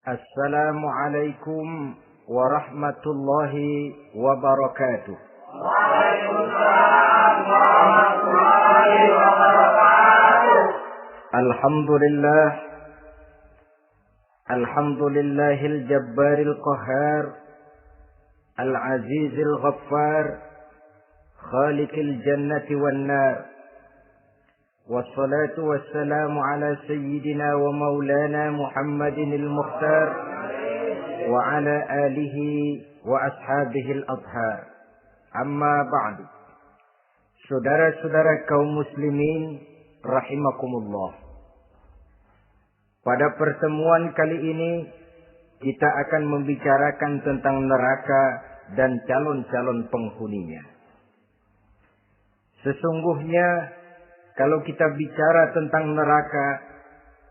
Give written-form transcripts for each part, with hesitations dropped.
Assalamualaikum warahmatullahi wabarakatuh. Waalaikumsalam warahmatullahi wabarakatuh. Alhamdulillahil jabbaril qahhar, al-azizil ghaffar, khaliqil jannati wan nar. Wassalatu wassalamu ala sayyidina wa maulana Muhammadinil Mukhtar wa ala alihi wa ashabihil adhar. Amma ba'du. Saudara-saudara kaum muslimin rahimakumullah. Pada pertemuan kali ini kita akan membicarakan tentang neraka dan calon-calon penghuninya. Sesungguhnya kalau kita bicara tentang neraka,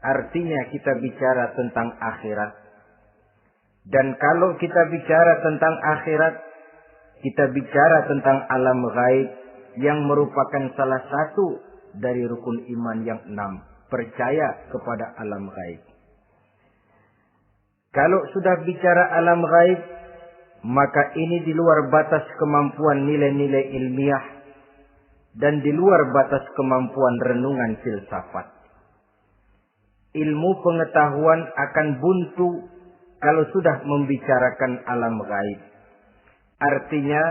artinya kita bicara tentang akhirat. Dan kalau kita bicara tentang akhirat, kita bicara tentang alam gaib yang merupakan salah satu dari rukun iman yang 6, percaya kepada alam gaib. Kalau sudah bicara alam gaib, maka ini di luar batas kemampuan nilai-nilai ilmiah dan di luar batas kemampuan renungan filsafat. Ilmu pengetahuan akan buntu kalau sudah membicarakan alam gaib. Artinya,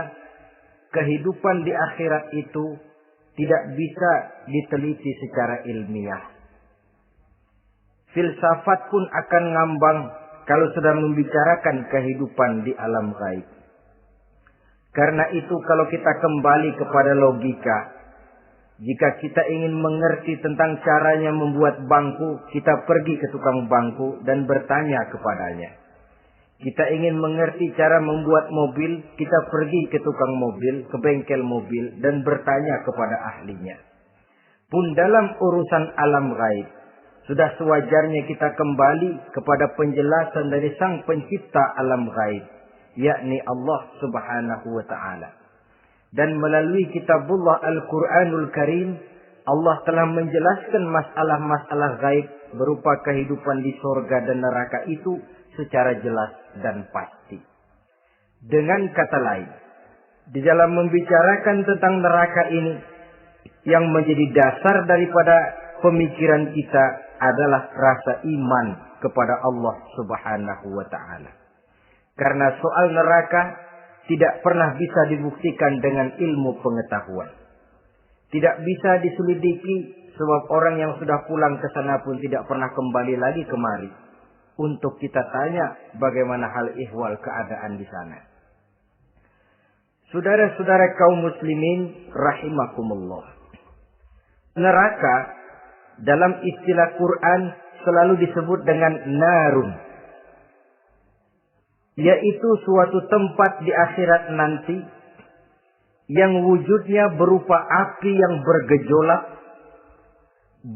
kehidupan di akhirat itu tidak bisa diteliti secara ilmiah. Filsafat pun akan ngambang kalau sudah membicarakan kehidupan di alam gaib. Karena itu kalau kita kembali kepada logika, jika kita ingin mengerti tentang caranya membuat bangku, kita pergi ke tukang bangku dan bertanya kepadanya. Kita ingin mengerti cara membuat mobil, kita pergi ke tukang mobil, ke bengkel mobil dan bertanya kepada ahlinya. Pun dalam urusan alam gaib, sudah sewajarnya kita kembali kepada penjelasan dari Sang Pencipta alam gaib, yakni Allah Subhanahu wa ta'ala. Dan melalui kitabullah Al-Quranul Karim, Allah telah menjelaskan masalah-masalah gaib berupa kehidupan di surga dan neraka itu secara jelas dan pasti. Dengan kata lain, di dalam membicarakan tentang neraka ini, yang menjadi dasar daripada pemikiran kita adalah rasa iman kepada Allah Subhanahu wa ta'ala. Karena soal neraka tidak pernah bisa dibuktikan dengan ilmu pengetahuan. Tidak bisa diselidiki sebab orang yang sudah pulang ke sana pun tidak pernah kembali lagi kemari untuk kita tanya bagaimana hal ihwal keadaan di sana. Saudara-saudara kaum muslimin rahimakumullah. Neraka dalam istilah Quran selalu disebut dengan narun, yaitu suatu tempat di akhirat nanti yang wujudnya berupa api yang bergejolak,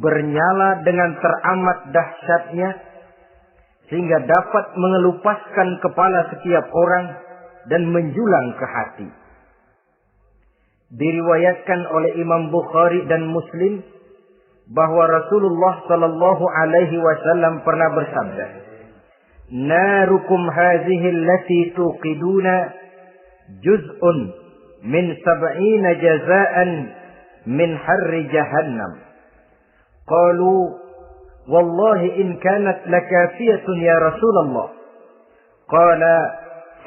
bernyala dengan teramat dahsyatnya, sehingga dapat mengelupaskan kepala setiap orang dan menjulang ke hati. Diriwayatkan oleh Imam Bukhari dan Muslim bahwa Rasulullah sallallahu alaihi wasallam pernah bersabda, "Narukum hadhihi allati tuqiduna juz'un min 70 jazaan min harri jahannam." Qalu, "Wallahi in kanat lakafiyatun ya Rasulullah." Qala,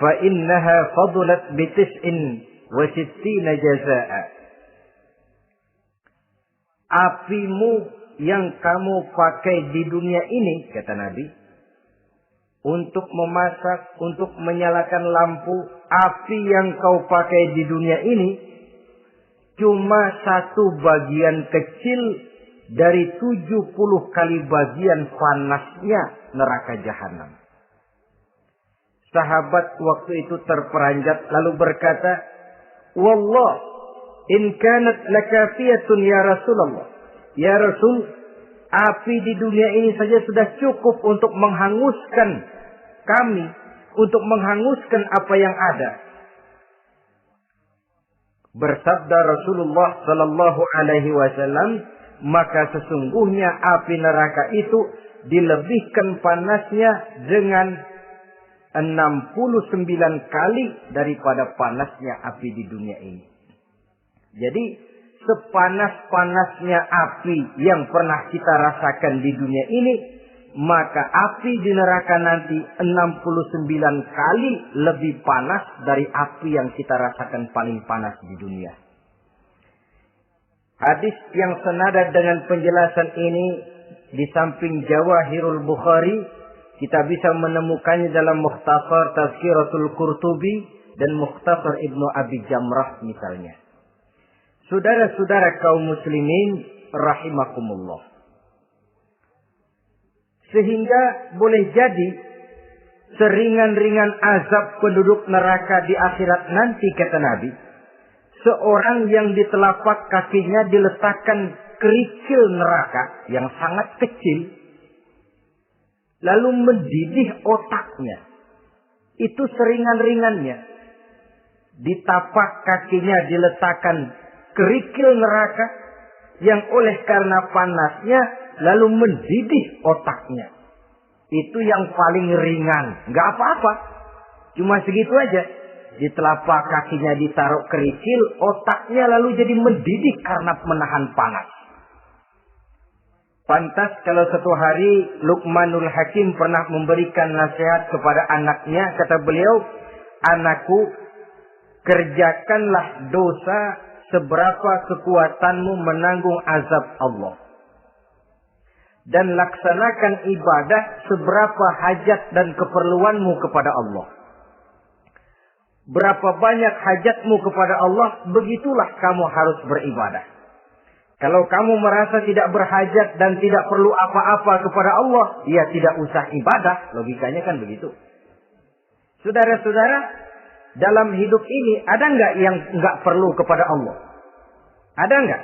"Fa innaha fadlat bi 69 jazaa." Apimu yang kamu pakai di dunia ini, kata Nabi, untuk memasak, untuk menyalakan lampu, api yang kau pakai di dunia ini cuma satu bagian kecil dari 70 kali bagian panasnya neraka jahanam. Sahabat waktu itu terperanjat lalu berkata, "Wallah, in kanat lakafiyatun ya Rasulullah." Ya Rasul, api di dunia ini saja sudah cukup untuk menghanguskan kami, untuk menghanguskan apa yang ada. Bersabda Rasulullah sallallahu alaihi wasallam, maka sesungguhnya api neraka itu dilebihkan panasnya dengan 69 kali daripada panasnya api di dunia ini. Jadi sepanas-panasnya api yang pernah kita rasakan di dunia ini, maka api di neraka nanti 69 kali lebih panas dari api yang kita rasakan paling panas di dunia. Hadis yang senada dengan penjelasan ini di samping Jawahirul Bukhari, kita bisa menemukannya dalam Mukhtasar Tazkiratul Qurtubi dan Mukhtasar Ibnu Abi Jamrah misalnya. Saudara-saudara kaum muslimin rahimakumullah. Sehingga boleh jadi seringan-ringan azab penduduk neraka di akhirat nanti, kata Nabi, seorang yang di telapak kakinya diletakkan kerikil neraka yang sangat kecil, lalu mendidih otaknya. Itu seringan-ringannya. Di tapak kakinya diletakkan kerikil neraka yang oleh karena panasnya lalu mendidih otaknya. Itu yang paling ringan. Nggak apa-apa. Cuma segitu aja. Di telapak kakinya ditaruh kerikil, otaknya lalu jadi mendidih karena menahan panas. Pantas kalau satu hari Luqmanul Hakim pernah memberikan nasihat kepada anaknya. Kata beliau, anakku, kerjakanlah dosa seberapa kekuatanmu menanggung azab Allah. Dan laksanakan ibadah seberapa hajat dan keperluanmu kepada Allah. Berapa banyak hajatmu kepada Allah, begitulah kamu harus beribadah. Kalau kamu merasa tidak berhajat dan tidak perlu apa-apa kepada Allah, ya tidak usah ibadah. Logikanya kan begitu. Saudara-saudara, dalam hidup ini ada nggak yang nggak perlu kepada Allah? Ada nggak?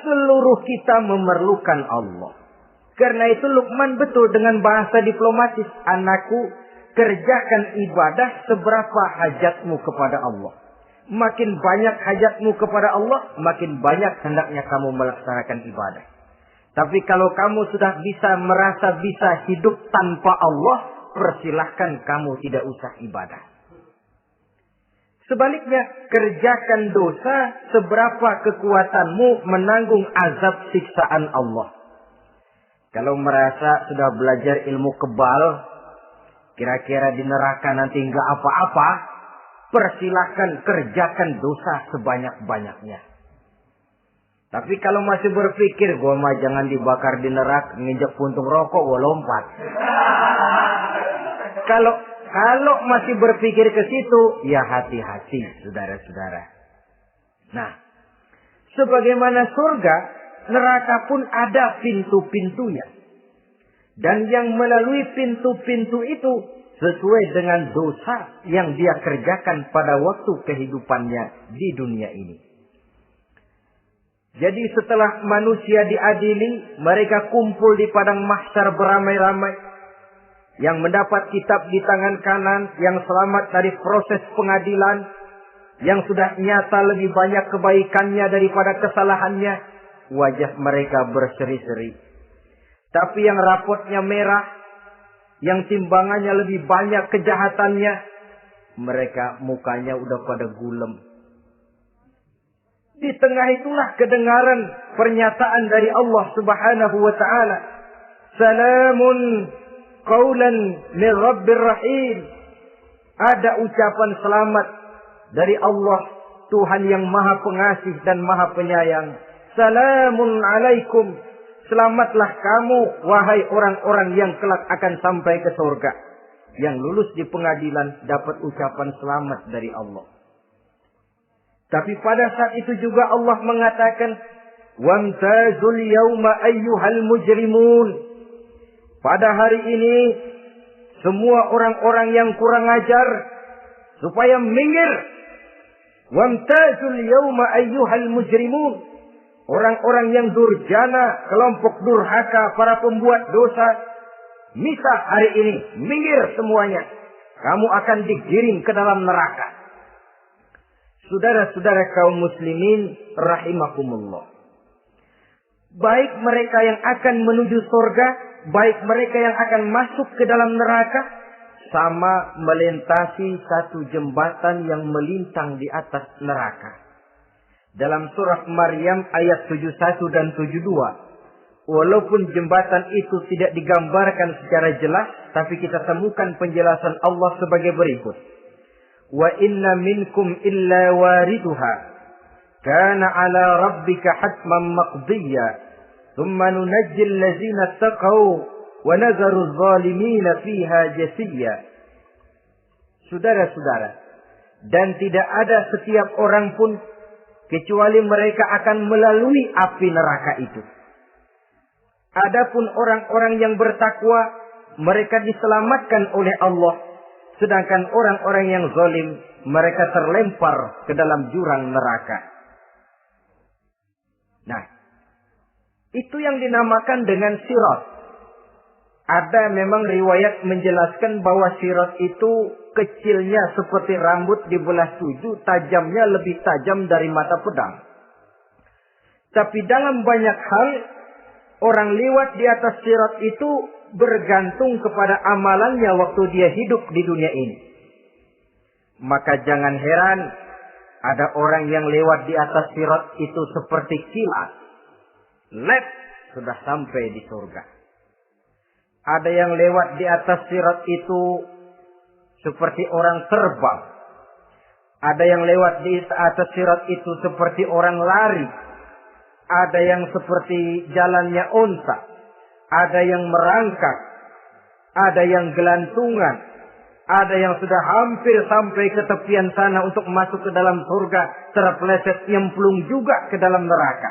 Seluruh kita memerlukan Allah. Karena itu Luqman betul dengan bahasa diplomatis. Anakku, kerjakan ibadah seberapa hajatmu kepada Allah. Makin banyak hajatmu kepada Allah, makin banyak hendaknya kamu melaksanakan ibadah. Tapi kalau kamu sudah merasa bisa hidup tanpa Allah, persilahkan kamu tidak usah ibadah. Sebaliknya, kerjakan dosa seberapa kekuatanmu menanggung azab siksaan Allah. Kalau merasa sudah belajar ilmu kebal, kira-kira di neraka nanti nggak apa-apa, persilahkan kerjakan dosa sebanyak-banyaknya. Tapi kalau masih berpikir, gua mah jangan dibakar di neraka, nginjek puntung rokok, gua lompat. Kalau masih berpikir ke situ, ya hati-hati, saudara-saudara. Nah, sebagaimana surga, neraka pun ada pintu-pintunya. Dan yang melalui pintu-pintu itu sesuai dengan dosa yang dia kerjakan pada waktu kehidupannya di dunia ini. Jadi setelah manusia diadili, mereka kumpul di padang mahsyar beramai-ramai. Yang mendapat kitab di tangan kanan, yang selamat dari proses pengadilan, yang sudah nyata lebih banyak kebaikannya daripada kesalahannya, wajah mereka berseri-seri. Tapi yang rapotnya merah, yang timbangannya lebih banyak kejahatannya, mereka mukanya udah pada gulem. Di tengah itulah kedengaran pernyataan dari Allah Subhanahu wa taala. Salamun qaulan min Rabbir Rahim. Ada ucapan selamat dari Allah, Tuhan yang Maha Pengasih dan Maha Penyayang. Salamun alaikum. Selamatlah kamu, wahai orang-orang yang kelak akan sampai ke surga. Yang lulus di pengadilan dapat ucapan selamat dari Allah. Tapi pada saat itu juga Allah mengatakan, wamtazul yawma ayyuhal mujrimun. Pada hari ini, semua orang-orang yang kurang ajar, supaya minggir. Wamtazul yawma ayyuhal mujrimun. Orang-orang yang durjana, kelompok durhaka, para pembuat dosa, misah hari ini, minggir semuanya. Kamu akan digiring ke dalam neraka. Saudara-saudara kaum muslimin rahimakumullah. baik mereka yang akan menuju surga, baik mereka yang akan masuk ke dalam neraka, sama melintasi satu jembatan yang melintang di atas neraka. Dalam surah Maryam ayat 71 dan 72, walaupun jembatan itu tidak digambarkan secara jelas, tapi kita temukan penjelasan Allah sebagai berikut. Wa inna minkum illa wariduha, kana ala rabbika hatman maqdiyya, thumma nunajjil ladzina taqaw wa nazaru adh-dhalimina fiha jasiyya. Saudara-saudara, dan tidak ada setiap orang pun kecuali mereka akan melalui api neraka itu. Adapun orang-orang yang bertakwa, mereka diselamatkan oleh Allah. Sedangkan orang-orang yang zalim, mereka terlempar ke dalam jurang neraka. Nah, itu yang dinamakan dengan sirat. Ada memang riwayat menjelaskan bahwa sirat itu kecilnya seperti rambut dibelah 7, tajamnya lebih tajam dari mata pedang. Tapi dalam banyak hal, orang lewat di atas sirat itu bergantung kepada amalannya waktu dia hidup di dunia ini. Maka jangan heran ada orang yang lewat di atas sirat itu seperti kilat. Lep, sudah sampai di surga. Ada yang lewat di atas sirat itu seperti orang terbang. Ada yang lewat di atas sirat itu seperti orang lari. Ada yang seperti jalannya unta. Ada yang merangkak. Ada yang gelantungan. Ada yang sudah hampir sampai ke tepian sana untuk masuk ke dalam surga. Terpeleset nyemplung juga ke dalam neraka.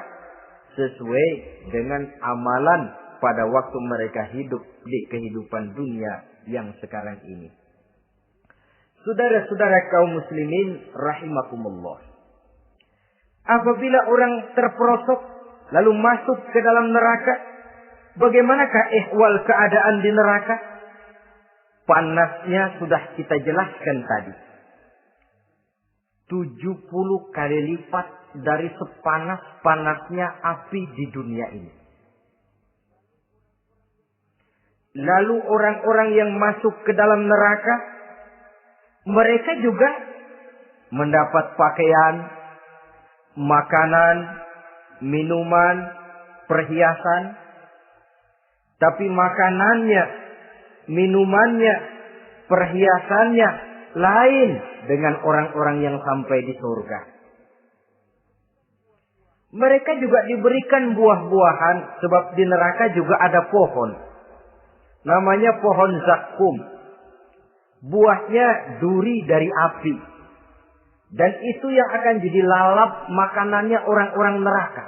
Sesuai dengan amalan pada waktu mereka hidup di kehidupan dunia yang sekarang ini. Saudara-saudara kaum muslimin rahimakumullah. Apabila orang terperosok lalu masuk ke dalam neraka, bagaimanakah ihwal keadaan di neraka? Panasnya sudah kita jelaskan tadi. 70 kali lipat dari sepanas-panasnya api di dunia ini. Lalu orang-orang yang masuk ke dalam neraka, mereka juga mendapat pakaian, makanan, minuman, perhiasan. Tapi makanannya, minumannya, perhiasannya lain dengan orang-orang yang sampai di surga. Mereka juga diberikan buah-buahan, sebab di neraka juga ada pohon. Namanya pohon zakum. Buahnya duri dari api. Dan itu yang akan jadi lalap makanannya orang-orang neraka.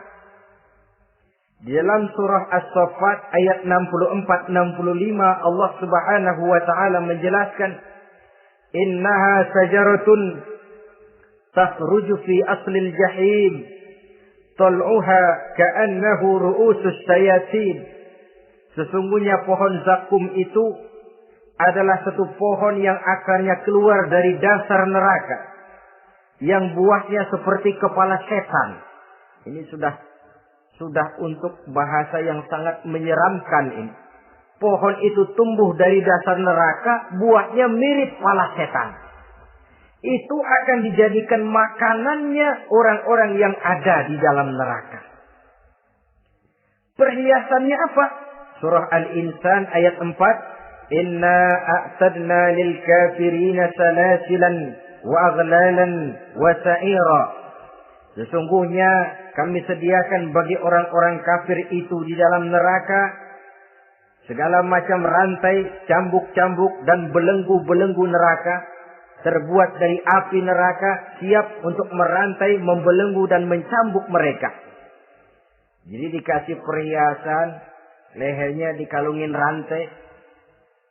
Di dalam surah As-Saffat ayat 64-65 Allah Subhanahu wa taala menjelaskan, "Innaha sajaratun takhruju fi aslil jahim, tal'uha ka'annahu ru'usus sayatin." Sesungguhnya pohon zakum itu adalah satu pohon yang akarnya keluar dari dasar neraka, yang buahnya seperti kepala setan. Ini sudah untuk bahasa yang sangat menyeramkan ini. Pohon itu tumbuh dari dasar neraka, buahnya mirip kepala setan. Itu akan dijadikan makanannya orang-orang yang ada di dalam neraka. Perhiasannya apa? Surah Al-Insan ayat 4. Inna a'tadna lil kafirina salasilan wa aghlalan wa sa'ira. Sesungguhnya kami sediakan bagi orang-orang kafir itu di dalam neraka segala macam rantai, cambuk-cambuk dan belenggu-belenggu neraka, terbuat dari api neraka, siap untuk merantai, membelenggu dan mencambuk mereka. Jadi dikasih perhiasan, lehernya dikalungin rantai,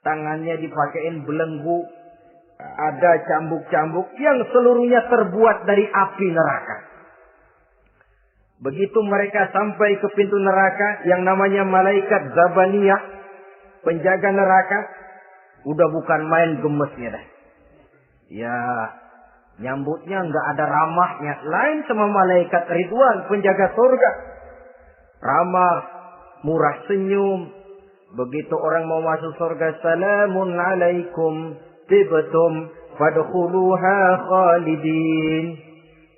tangannya dipakein belenggu, ada cambuk-cambuk yang seluruhnya terbuat dari api neraka. Begitu mereka sampai ke pintu neraka yang namanya malaikat Zabaniyah, penjaga neraka, udah bukan main gemesnya dah. Ya, nyambutnya nggak ada ramahnya, lain sama malaikat Ridwan, penjaga surga. ramah, murah senyum. Begitu orang mau masuk surga, salamun alaikum tibtum fadkhuluha khalidin.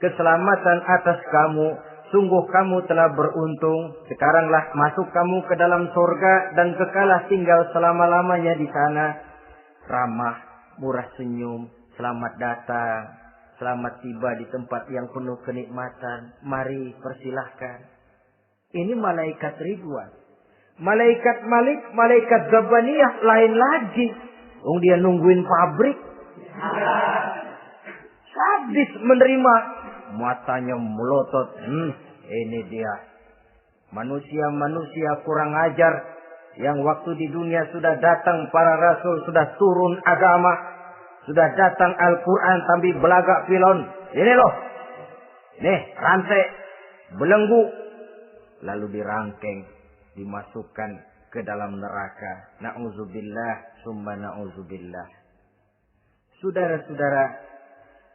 Keselamatan atas kamu, sungguh kamu telah beruntung. Sekaranglah masuk kamu ke dalam surga dan kekalah tinggal selama-lamanya di sana. Ramah, murah senyum, selamat datang, selamat tiba di tempat yang penuh kenikmatan. Mari persilahkan. Ini malaikat Ridwan. Malaikat Malik, malaikat Zabaniyah lain lagi. Dia nungguin pabrik. Habis menerima, matanya melotot. Ini dia. Manusia-manusia kurang ajar. Yang waktu di dunia sudah datang para rasul, sudah turun agama. Sudah datang Al-Quran tapi belagak pilon. Ini loh. Nih, rantai. Belenggu. Lalu dirangkeng. Dimasukkan ke dalam neraka. Na'udzubillah, summa na'udzubillah. Saudara-saudara,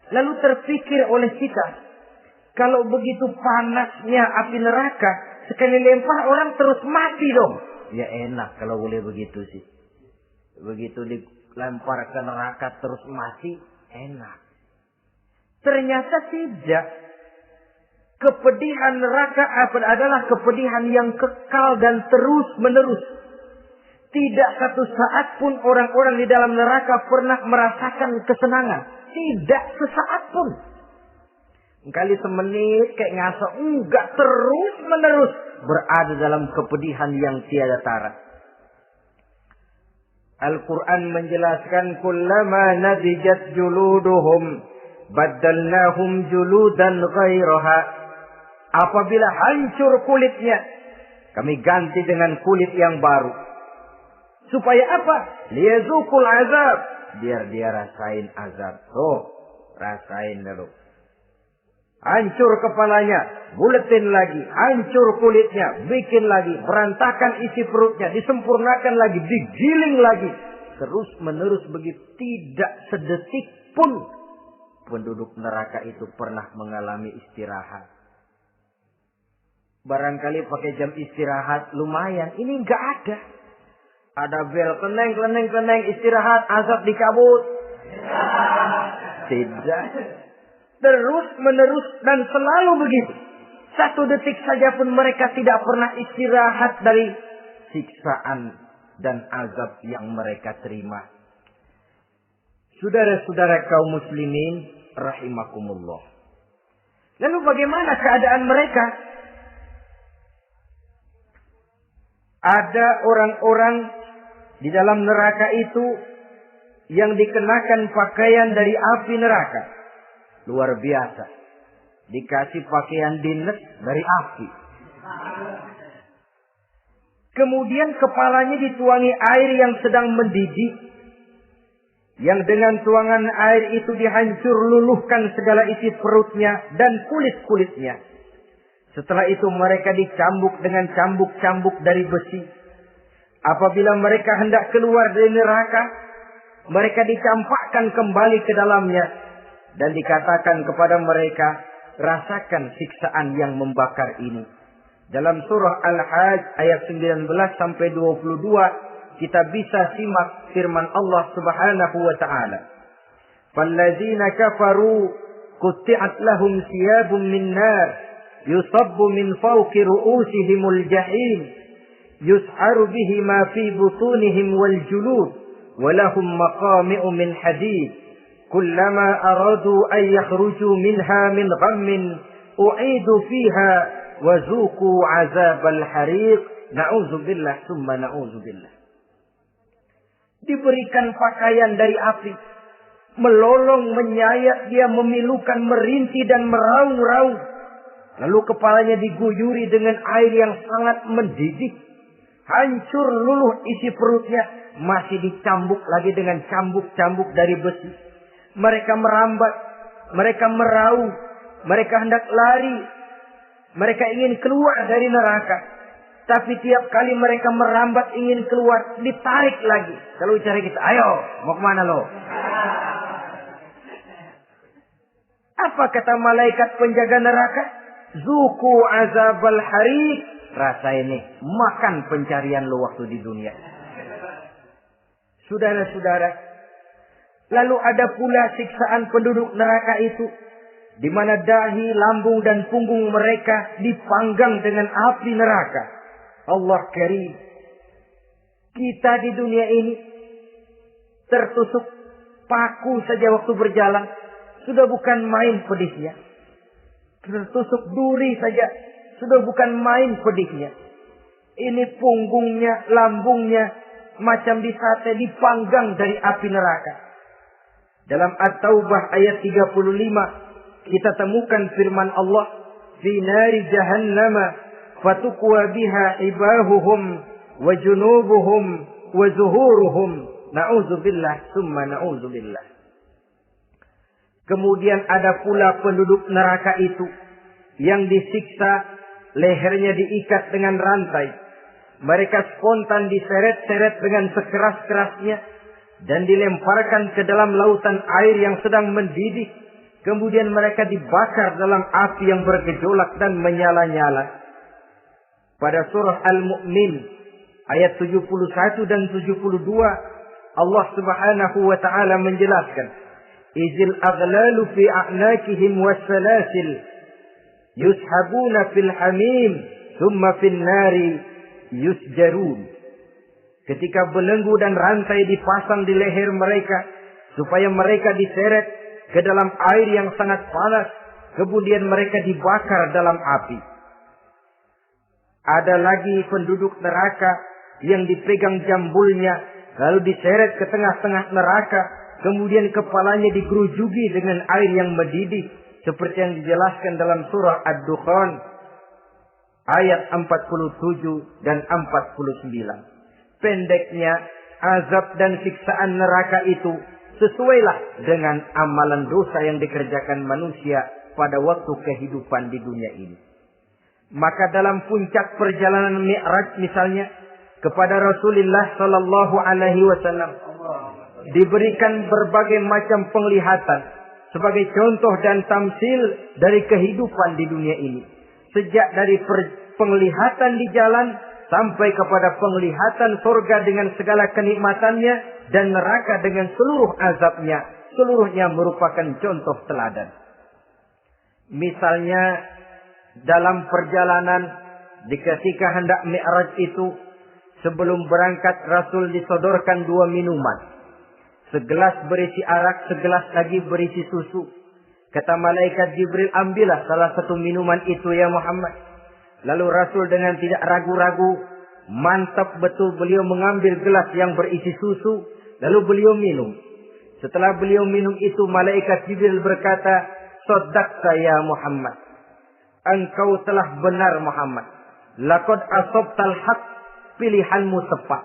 lalu terpikir oleh kita, kalau begitu panasnya api neraka, sekali lempar orang terus mati dong. Ya enak kalau boleh begitu sih. Begitu dilempar ke neraka terus mati, enak. Ternyata tidak. Kepedihan neraka adalah kepedihan yang kekal dan terus menerus. Tidak satu saat pun orang-orang di dalam neraka pernah merasakan kesenangan. Tidak sesaat pun. Kali semenit kayak ngaso. Enggak, terus menerus berada dalam kepedihan yang tiada tara. Al-Quran menjelaskan, kullama nadijat juluduhum baddalnahum juludan ghairaha. Apabila hancur kulitnya, kami ganti dengan kulit yang baru. Supaya apa? Liyazukul azab. Biar dia rasain azab. Rasain dulu. Hancur kepalanya, buletin lagi. Hancur kulitnya, bikin lagi. Berantakan isi perutnya, disempurnakan lagi, digiling lagi. Terus menerus begitu. Tidak sedetik pun penduduk neraka itu pernah mengalami istirahat. Barangkali pakai jam istirahat lumayan. Ini enggak ada. Ada bel, keneng, istirahat, azab dicabut. Tidak. Terus menerus dan selalu begitu. Satu detik saja pun mereka tidak pernah istirahat dari siksaan dan azab yang mereka terima. Saudara-saudara kaum muslimin rahimakumullah. Lalu bagaimana keadaan mereka? Ada orang-orang di dalam neraka itu yang dikenakan pakaian dari api neraka. Luar biasa. Dikasih pakaian dinas dari api. Kemudian kepalanya dituangi air yang sedang mendidih. Yang dengan tuangan air itu dihancur luluhkan segala isi perutnya dan kulit-kulitnya. Setelah itu mereka dicambuk dengan cambuk-cambuk dari besi. Apabila mereka hendak keluar dari neraka, mereka dicampakkan kembali ke dalamnya. Dan dikatakan kepada mereka, rasakan siksaan yang membakar ini. Dalam surah Al-Hajj ayat 19 sampai 22, kita bisa simak firman Allah Subhanahu wa taala. Fallazina kafaru qutti'at lahum thiyabun min nar يصب من فوق رؤوسهم الجحيم يسحر به ما في بطونهم والجلود ولهم مقامع من حديد كلما أرادوا أن يخرجوا منها من غم أعيدوا فيها وذوقوا عذاب الحريق نعوذ بالله ثم نعوذ بالله. Diberikan pakaian dari api, melolong, menyayat dia, memilukan, merintih dan meraung-raung. Lalu kepalanya diguyuri dengan air yang sangat mendidih. Hancur luluh isi perutnya. Masih dicambuk lagi dengan cambuk-cambuk dari besi. Mereka merambat. Mereka meraung. Mereka hendak lari. Mereka ingin keluar dari neraka. Tapi tiap kali mereka merambat ingin keluar, ditarik lagi. Kalau cari kita, ayo, mau kemana lo? Apa kata malaikat penjaga neraka? Zuku azabal harik. rasa ini. Makan pencarian lo waktu di dunia. Saudara-saudara, lalu ada pula siksaan penduduk neraka itu, di mana dahi, lambung dan punggung mereka dipanggang dengan api neraka. Allah karim. Kita di dunia ini tertusuk paku saja waktu berjalan, sudah bukan main pedihnya. Tertusuk duri saja, sudah bukan main pedihnya. Ini punggungnya, lambungnya, macam disate, dipanggang dari api neraka. Dalam At-Taubah ayat 35, kita temukan firman Allah, "Fi nari jahannam fatukwa biha ibahuhum wa junubuhum wa zuhuruhum." Na'udzubillah, summa na'udzubillah. Kemudian ada pula penduduk neraka itu yang disiksa, lehernya diikat dengan rantai. Mereka spontan diseret-seret dengan sekeras-kerasnya dan dilemparkan ke dalam lautan air yang sedang mendidih. Kemudian mereka dibakar dalam api yang bergejolak dan menyala-nyala. Pada surah Al-Mu'min ayat 71 dan 72, Allah Subhanahu wa taala menjelaskan, "Izil aghlalu fi a'nakihim wassalasil yushabuna fil hamim thumma fil nari yusjarun." Ketika belenggu dan rantai dipasang di leher mereka supaya mereka diseret ke dalam air yang sangat panas, kemudian mereka dibakar dalam api. Ada lagi penduduk neraka yang dipegang jambulnya lalu diseret ke tengah-tengah neraka, kemudian kepalanya digerujugi dengan air yang mendidih seperti yang dijelaskan dalam surah Ad-Dukhan ayat 47 dan 49. Pendeknya, azab dan siksaan neraka itu sesuailah dengan amalan dosa yang dikerjakan manusia pada waktu kehidupan di dunia ini. Maka dalam puncak perjalanan Mi'raj misalnya, kepada Rasulullah sallallahu alaihi wasallam diberikan berbagai macam penglihatan sebagai contoh dan tamsil dari kehidupan di dunia ini. Sejak dari penglihatan di jalan sampai kepada penglihatan surga dengan segala kenikmatannya dan neraka dengan seluruh azabnya. Seluruhnya merupakan contoh teladan. Misalnya dalam perjalanan ketika hendak Mi'raj itu, sebelum berangkat Rasul disodorkan 2 minuman. Segelas berisi arak, segelas lagi berisi susu. Kata malaikat Jibril, "Ambillah salah satu minuman itu ya Muhammad." Lalu Rasul dengan tidak ragu-ragu, mantap betul beliau mengambil gelas yang berisi susu, lalu beliau minum. Setelah beliau minum itu, malaikat Jibril berkata, "Shaddaqta ya Muhammad." Engkau telah benar Muhammad. Laqad asabtal haqq, pilihanmu tepat.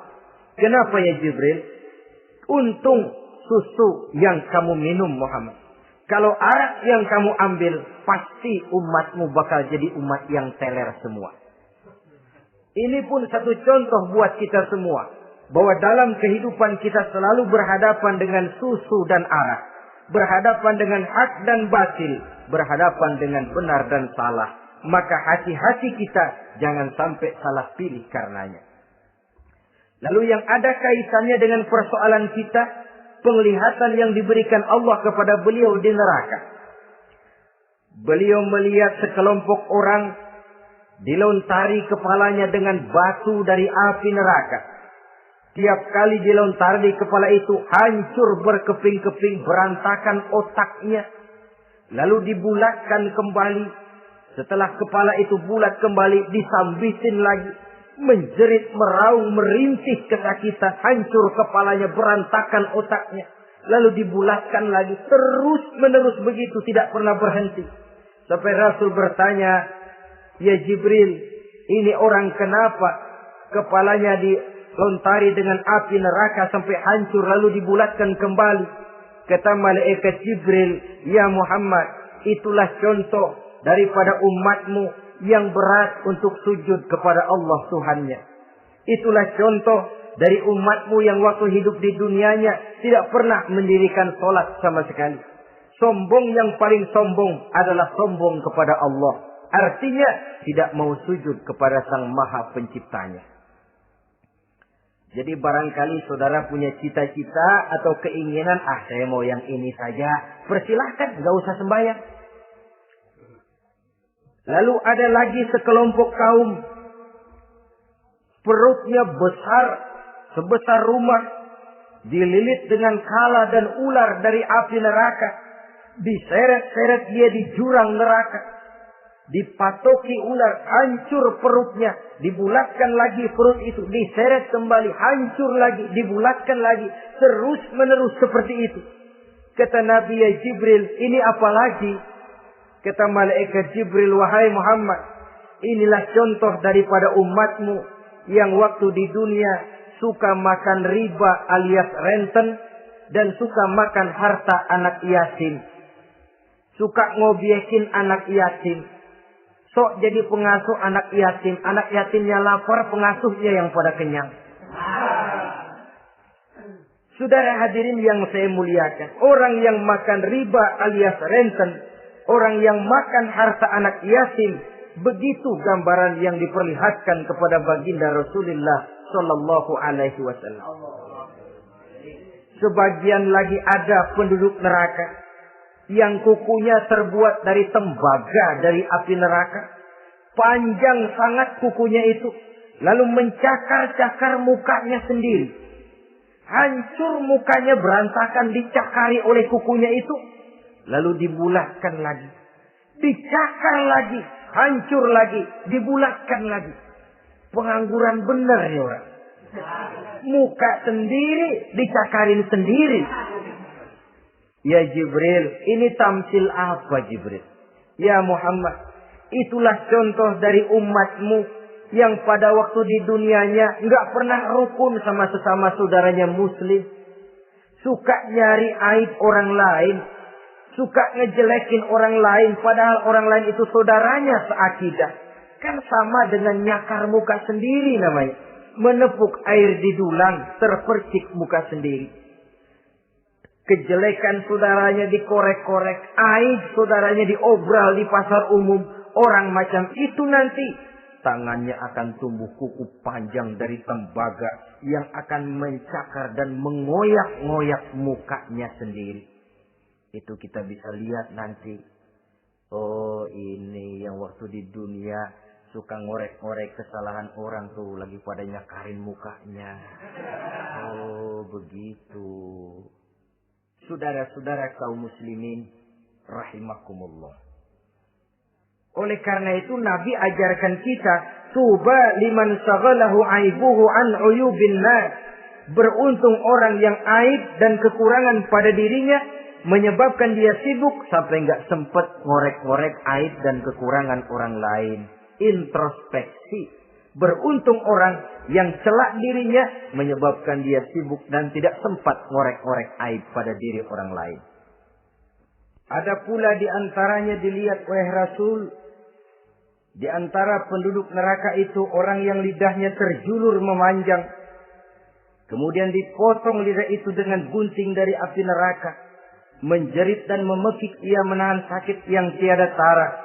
Kenapa ya Jibril? Untung susu yang kamu minum Muhammad. Kalau arak yang kamu ambil, pasti umatmu bakal jadi umat yang teler semua. Ini pun satu contoh buat kita semua, bahwa dalam kehidupan kita selalu berhadapan dengan susu dan arak, berhadapan dengan hak dan batil, berhadapan dengan benar dan salah. Maka hati-hati kita jangan sampai salah pilih karenanya. Lalu yang ada kaitannya dengan persoalan kita, penglihatan yang diberikan Allah kepada beliau di neraka. Beliau melihat sekelompok orang dilontari kepalanya dengan batu dari api neraka. Tiap kali dilontari kepala itu hancur berkeping-keping, berantakan otaknya. Lalu dibulatkan kembali. Setelah kepala itu bulat kembali, disambitin lagi. Menjerit, meraung, merintih kesakitan, hancur kepalanya, berantakan otaknya. Lalu dibulatkan lagi, terus menerus begitu, tidak pernah berhenti. Sampai Rasul bertanya, "Ya Jibril, ini orang kenapa kepalanya dilontari dengan api neraka sampai hancur lalu dibulatkan kembali?" Kata malaikat Jibril, "Ya Muhammad, itulah contoh daripada umatmu yang berat untuk sujud kepada Allah Tuhannya. Itulah contoh dari umatmu yang waktu hidup di dunianya tidak pernah mendirikan sholat sama sekali. Sombong yang paling sombong adalah sombong kepada Allah. Artinya tidak mau sujud kepada Sang Maha Penciptanya. Jadi barangkali saudara punya cita-cita atau keinginan, saya mau yang ini saja. Persilahkan, gak usah sembahyang. Lalu ada lagi sekelompok kaum. Perutnya besar, sebesar rumah. Dililit dengan kala dan ular dari api neraka. Diseret-seret dia di jurang neraka. Dipatoki ular, hancur perutnya. Dibulatkan lagi perut itu. Diseret kembali, hancur lagi. Dibulatkan lagi. Terus menerus seperti itu. Kata Nabi ya Jibril, ini apa lagi? Kata malaikat Jibril, wahai Muhammad, inilah contoh daripada umatmu yang waktu di dunia suka makan riba alias renten dan suka makan harta anak yatim. Suka ngobyekin anak yatim. Sok jadi pengasuh anak yatim. Anak yatimnya lapar, pengasuhnya yang pada kenyang. Saudara hadirin yang saya muliakan. Orang yang makan riba alias renten. Orang yang makan harta anak yatim. Begitu gambaran yang diperlihatkan kepada baginda Rasulullah Sallallahu Alaihi Wasallam. Sebagian lagi ada penduduk neraka. Yang kukunya terbuat dari tembaga dari api neraka. Panjang sangat kukunya itu. Lalu mencakar-cakar mukanya sendiri. Hancur mukanya berantakan dicakari oleh kukunya itu. Lalu dibulatkan lagi. Dicakar lagi. Hancur lagi. Dibulatkan lagi. Pengangguran benar ya orang. Muka sendiri dicakarin sendiri. Ya Jibril, ini tamsil apa Jibril? Ya Muhammad, itulah contoh dari umatmu yang pada waktu di dunianya enggak pernah rukun sama sesama saudaranya muslim. Suka nyari aib orang lain. Suka ngejelekin orang lain padahal orang lain itu saudaranya seakidah. Kan sama dengan nyakar muka sendiri namanya. Menepuk air di dulang, terpercik muka sendiri. Kejelekan saudaranya dikorek-korek. Aib saudaranya diobral di pasar umum. Orang macam itu nanti. Tangannya akan tumbuh kuku panjang dari tembaga. Yang akan mencakar dan mengoyak-ngoyak mukanya sendiri. Itu kita bisa lihat nanti. Oh ini yang waktu di dunia suka ngorek-ngorek kesalahan orang tuh. Lagi pada nyakarin mukanya. Oh begitu. Saudara-saudara kaum muslimin rahimakumullah. Oleh karena itu Nabi ajarkan kita, tuba liman saghalahu aibuhu an uyubin nas. Beruntung orang yang aib dan kekurangan pada dirinya menyebabkan dia sibuk sampai enggak sempat ngorek-ngorek aib dan kekurangan orang lain. Introspeksi. Beruntung orang yang celak dirinya menyebabkan dia sibuk dan tidak sempat ngorek-ngorek aib pada diri orang lain. Ada pula di antaranya dilihat oleh Rasul. Di antara penduduk neraka itu orang yang lidahnya terjulur memanjang. Kemudian dipotong lidah itu dengan gunting dari api neraka. Menjerit dan memekik ia menahan sakit yang tiada tara.